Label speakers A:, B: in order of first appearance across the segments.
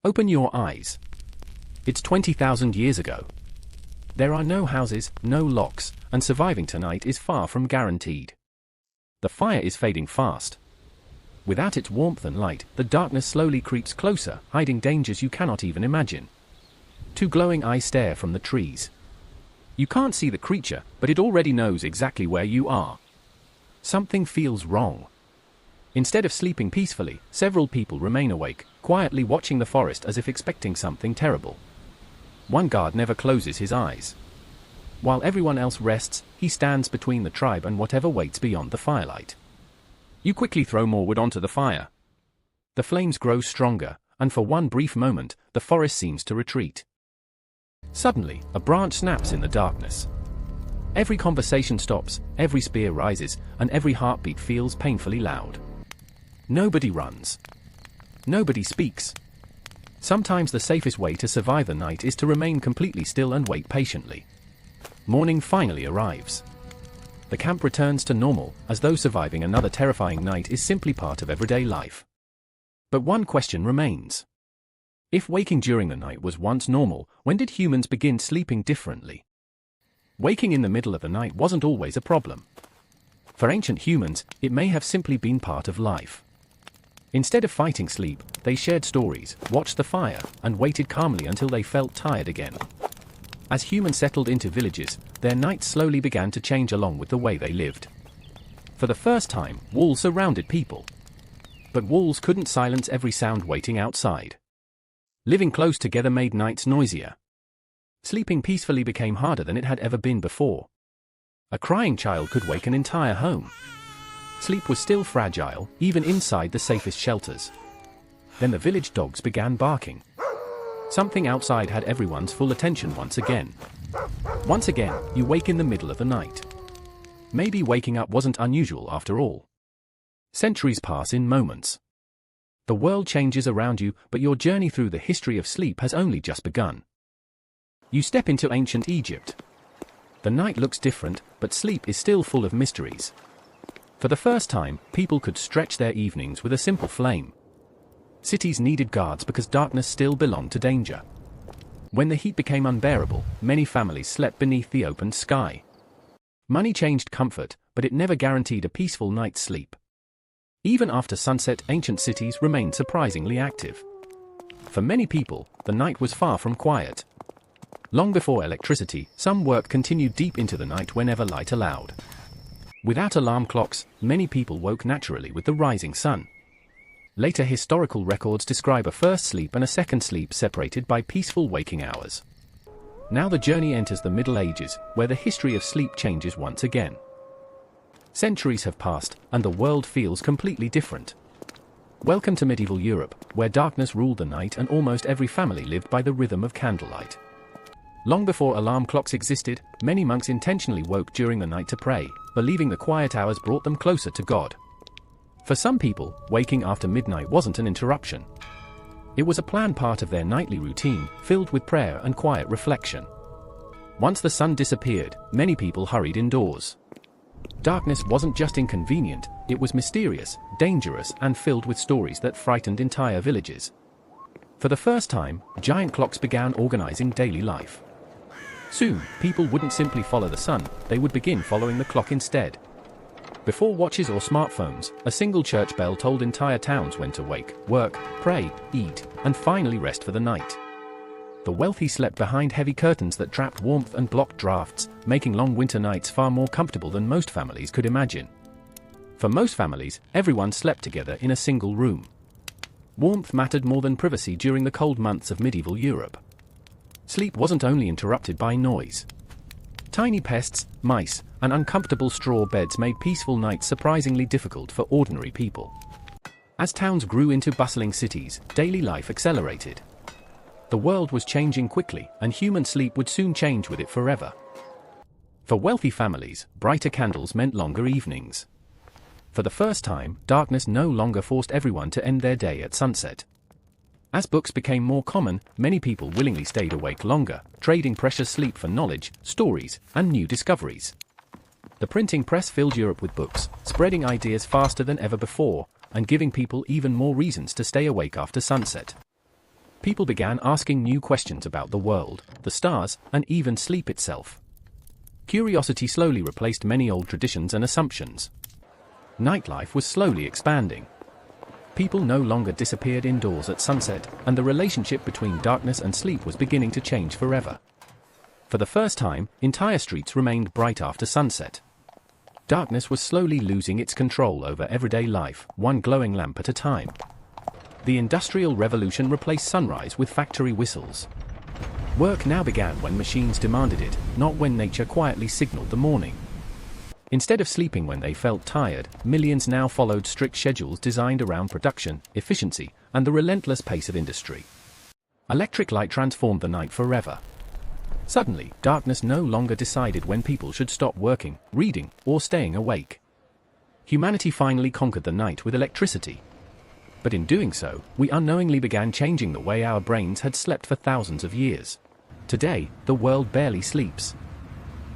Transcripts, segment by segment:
A: Open your eyes. It's 20,000 years ago. There are no houses, no locks, and surviving tonight is far from guaranteed. The fire is fading fast. Without its warmth and light, the darkness slowly creeps closer, hiding dangers you cannot even imagine. Two glowing eyes stare from the trees. You can't see the creature, but it already knows exactly where you are. Something feels wrong. Instead of sleeping peacefully, several people remain awake, quietly watching the forest as if expecting something terrible. One guard never closes his eyes. While everyone else rests, he stands between the tribe and whatever waits beyond the firelight. You quickly throw more wood onto the fire. The flames grow stronger, and for one brief moment, the forest seems to retreat. Suddenly, a branch snaps in the darkness. Every conversation stops, every spear rises, and every heartbeat feels painfully loud. Nobody runs. Nobody speaks. Sometimes the safest way to survive the night is to remain completely still and wait patiently. Morning finally arrives. The camp returns to normal, as though surviving another terrifying night is simply part of everyday life. But one question remains. If waking during the night was once normal, when did humans begin sleeping differently? Waking in the middle of the night wasn't always a problem. For ancient humans, it may have simply been part of life. Instead of fighting sleep, they shared stories, watched the fire, and waited calmly until they felt tired again. As humans settled into villages, their nights slowly began to change along with the way they lived. For the first time, walls surrounded people. But walls couldn't silence every sound waiting outside. Living close together made nights noisier. Sleeping peacefully became harder than it had ever been before. A crying child could wake an entire home. Sleep was still fragile, even inside the safest shelters. Then the village dogs began barking. Something outside had everyone's full attention once again. Once again, you wake in the middle of the night. Maybe waking up wasn't unusual after all. Centuries pass in moments. The world changes around you, but your journey through the history of sleep has only just begun. You step into ancient Egypt. The night looks different, but sleep is still full of mysteries. For the first time, people could stretch their evenings with a simple flame. Cities needed guards because darkness still belonged to danger. When the heat became unbearable, many families slept beneath the open sky. Money changed comfort, but it never guaranteed a peaceful night's sleep. Even after sunset, ancient cities remained surprisingly active. For many people, the night was far from quiet. Long before electricity, some work continued deep into the night whenever light allowed. Without alarm clocks, many people woke naturally with the rising sun. Later historical records describe a first sleep and a second sleep separated by peaceful waking hours. Now the journey enters the Middle Ages, where the history of sleep changes once again. Centuries have passed, and the world feels completely different. Welcome to medieval Europe, where darkness ruled the night and almost every family lived by the rhythm of candlelight. Long before alarm clocks existed, many monks intentionally woke during the night to pray, believing the quiet hours brought them closer to God. For some people, waking after midnight wasn't an interruption. It was a planned part of their nightly routine, filled with prayer and quiet reflection. Once the sun disappeared, many people hurried indoors. Darkness wasn't just inconvenient, it was mysterious, dangerous, and filled with stories that frightened entire villages. For the first time, giant clocks began organizing daily life. Soon, people wouldn't simply follow the sun, they would begin following the clock instead. Before watches or smartphones, a single church bell told entire towns when to wake, work, pray, eat, and finally rest for the night. The wealthy slept behind heavy curtains that trapped warmth and blocked drafts, making long winter nights far more comfortable than most families could imagine. For most families, everyone slept together in a single room. Warmth mattered more than privacy during the cold months of medieval Europe. Sleep wasn't only interrupted by noise. Tiny pests, mice, and uncomfortable straw beds made peaceful nights surprisingly difficult for ordinary people. As towns grew into bustling cities, daily life accelerated. The world was changing quickly, and human sleep would soon change with it forever. For wealthy families, brighter candles meant longer evenings. For the first time, darkness no longer forced everyone to end their day at sunset. As books became more common, many people willingly stayed awake longer, trading precious sleep for knowledge, stories, and new discoveries. The printing press filled Europe with books, spreading ideas faster than ever before, and giving people even more reasons to stay awake after sunset. people began asking new questions about the world, the stars, and even sleep itself. Curiosity slowly replaced many old traditions and assumptions. Nightlife was slowly expanding. People no longer disappeared indoors at sunset, and the relationship between darkness and sleep was beginning to change forever. For the first time, entire streets remained bright after sunset. Darkness was slowly losing its control over everyday life, one glowing lamp at a time. The Industrial Revolution replaced sunrise with factory whistles. Work now began when machines demanded it, not when nature quietly signaled the morning. Instead of sleeping when they felt tired, millions now followed strict schedules designed around production, efficiency, and the relentless pace of industry. Electric light transformed the night forever. Suddenly, darkness no longer decided when people should stop working, reading, or staying awake. Humanity finally conquered the night with electricity. But in doing so, we unknowingly began changing the way our brains had slept for thousands of years. Today, the world barely sleeps.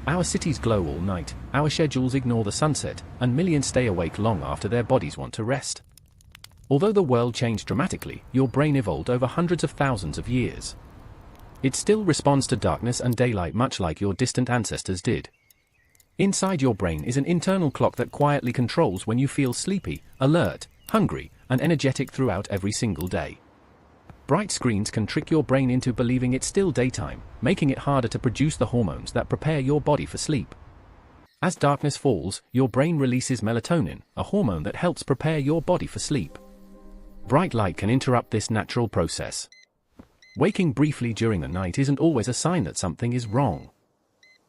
A: Our cities glow all night, our schedules ignore the sunset, and millions stay awake long after their bodies want to rest. Although the world changed dramatically, your brain evolved over hundreds of thousands of years. It still responds to darkness and daylight much like your distant ancestors did. Inside your brain is an internal clock that quietly controls when you feel sleepy, alert, hungry, and energetic throughout every single day. Bright screens can trick your brain into believing it's still daytime, making it harder to produce the hormones that prepare your body for sleep. As darkness falls, your brain releases melatonin, a hormone that helps prepare your body for sleep. Bright light can interrupt this natural process. Waking briefly during the night isn't always a sign that something is wrong.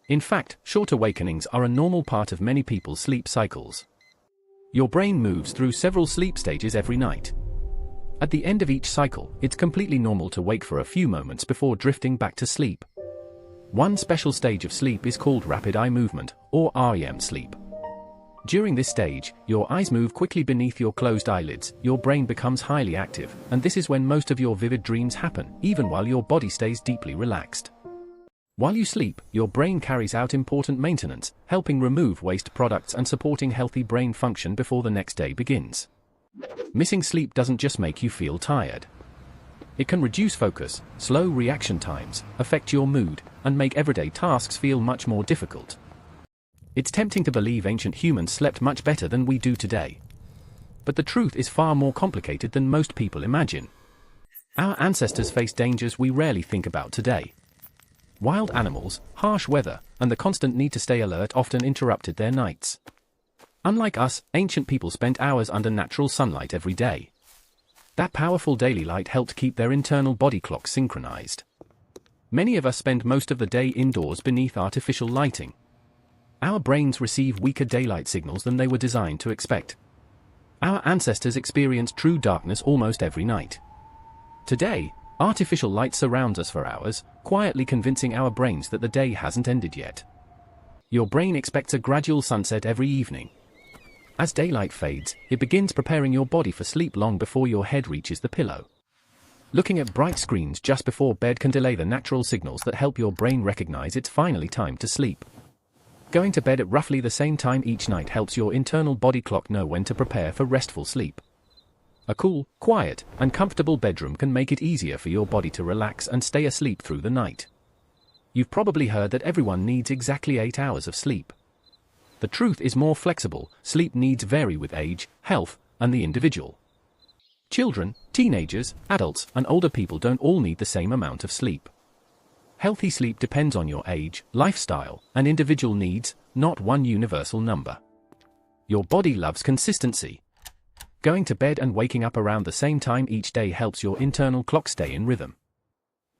A: In fact, short awakenings are a normal part of many people's sleep cycles. Your brain moves through several sleep stages every night. At the end of each cycle, it's completely normal to wake for a few moments before drifting back to sleep. One special stage of sleep is called rapid eye movement, or REM sleep. During this stage, your eyes move quickly beneath your closed eyelids, your brain becomes highly active, and this is when most of your vivid dreams happen, even while your body stays deeply relaxed. While you sleep, your brain carries out important maintenance, helping remove waste products and supporting healthy brain function before the next day begins. Missing sleep doesn't just make you feel tired. It can reduce focus, slow reaction times, affect your mood, and make everyday tasks feel much more difficult. It's tempting to believe ancient humans slept much better than we do today. But the truth is far more complicated than most people imagine. Our ancestors faced dangers we rarely think about today. Wild animals, harsh weather, and the constant need to stay alert often interrupted their nights. Unlike us, ancient people spent hours under natural sunlight every day. That powerful daily light helped keep their internal body clocks synchronized. Many of us spend most of the day indoors beneath artificial lighting. Our brains receive weaker daylight signals than they were designed to expect. Our ancestors experienced true darkness almost every night. Today, artificial light surrounds us for hours, quietly convincing our brains that the day hasn't ended yet. Your brain expects a gradual sunset every evening. As daylight fades, it begins preparing your body for sleep long before your head reaches the pillow. Looking at bright screens just before bed can delay the natural signals that help your brain recognize it's finally time to sleep. Going to bed at roughly the same time each night helps your internal body clock know when to prepare for restful sleep. A cool, quiet, and comfortable bedroom can make it easier for your body to relax and stay asleep through the night. You've probably heard that everyone needs exactly 8 hours of sleep. The truth is more flexible. Sleep needs vary with age, health, and the individual. Children, teenagers, adults, and older people don't all need the same amount of sleep. Healthy sleep depends on your age, lifestyle, and individual needs, not one universal number. Your body loves consistency. Going to bed and waking up around the same time each day helps your internal clock stay in rhythm.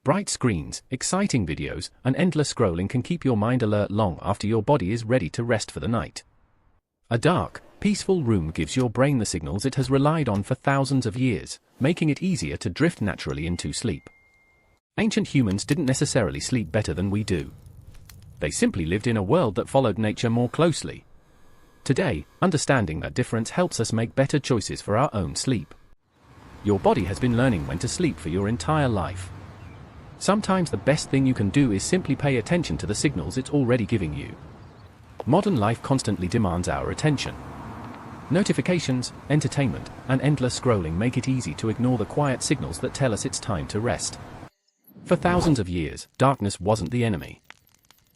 A: Bright screens, exciting videos, and endless scrolling can keep your mind alert long after your body is ready to rest for the night. A dark, peaceful room gives your brain the signals it has relied on for thousands of years, making it easier to drift naturally into sleep. Ancient humans didn't necessarily sleep better than we do. They simply lived in a world that followed nature more closely. Today, understanding that difference helps us make better choices for our own sleep. Your body has been learning when to sleep for your entire life. Sometimes the best thing you can do is simply pay attention to the signals it's already giving you. Modern life constantly demands our attention. Notifications, entertainment, and endless scrolling make it easy to ignore the quiet signals that tell us it's time to rest. For thousands of years, darkness wasn't the enemy.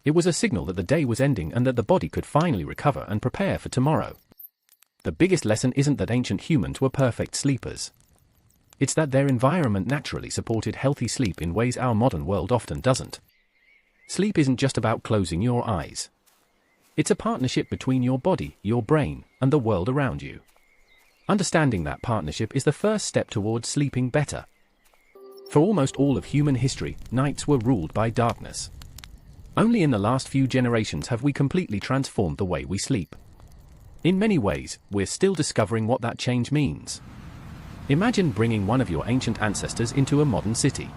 A: It was a signal that the day was ending and that the body could finally recover and prepare for tomorrow. The biggest lesson isn't that ancient humans were perfect sleepers. It's that their environment naturally supported healthy sleep in ways our modern world often doesn't. Sleep isn't just about closing your eyes. It's a partnership between your body, your brain, and the world around you. Understanding that partnership is the first step towards sleeping better. For almost all of human history, nights were ruled by darkness. Only in the last few generations have we completely transformed the way we sleep. In many ways, we're still discovering what that change means. Imagine bringing one of your ancient ancestors into a modern city.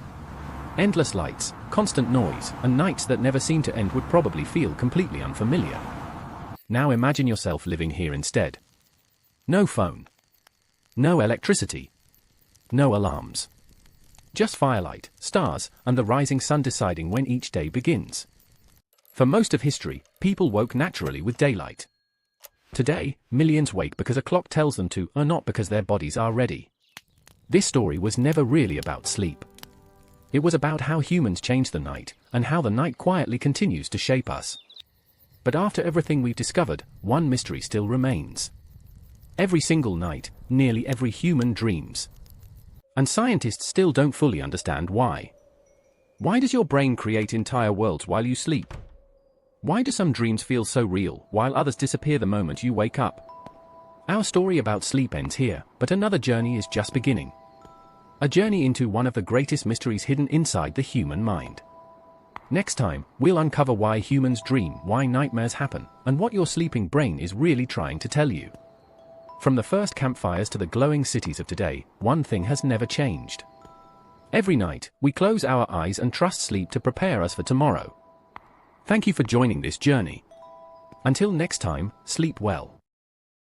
A: Endless lights, constant noise, and nights that never seem to end would probably feel completely unfamiliar. Now imagine yourself living here instead. No phone. No electricity. No alarms. Just firelight, stars, and the rising sun deciding when each day begins. For most of history, people woke naturally with daylight. Today, millions wake because a clock tells them to, or not because their bodies are ready. This story was never really about sleep. It was about how humans changed the night, and how the night quietly continues to shape us. But after everything we've discovered, one mystery still remains. Every single night, nearly every human dreams. And scientists still don't fully understand why. Why does your brain create entire worlds while you sleep? Why do some dreams feel so real, while others disappear the moment you wake up? Our story about sleep ends here, but another journey is just beginning. A journey into one of the greatest mysteries hidden inside the human mind. Next time, we'll uncover why humans dream, why nightmares happen, and what your sleeping brain is really trying to tell you. From the first campfires to the glowing cities of today, one thing has never changed. Every night, we close our eyes and trust sleep to prepare us for tomorrow. Thank you for joining this journey. Until next time, sleep well.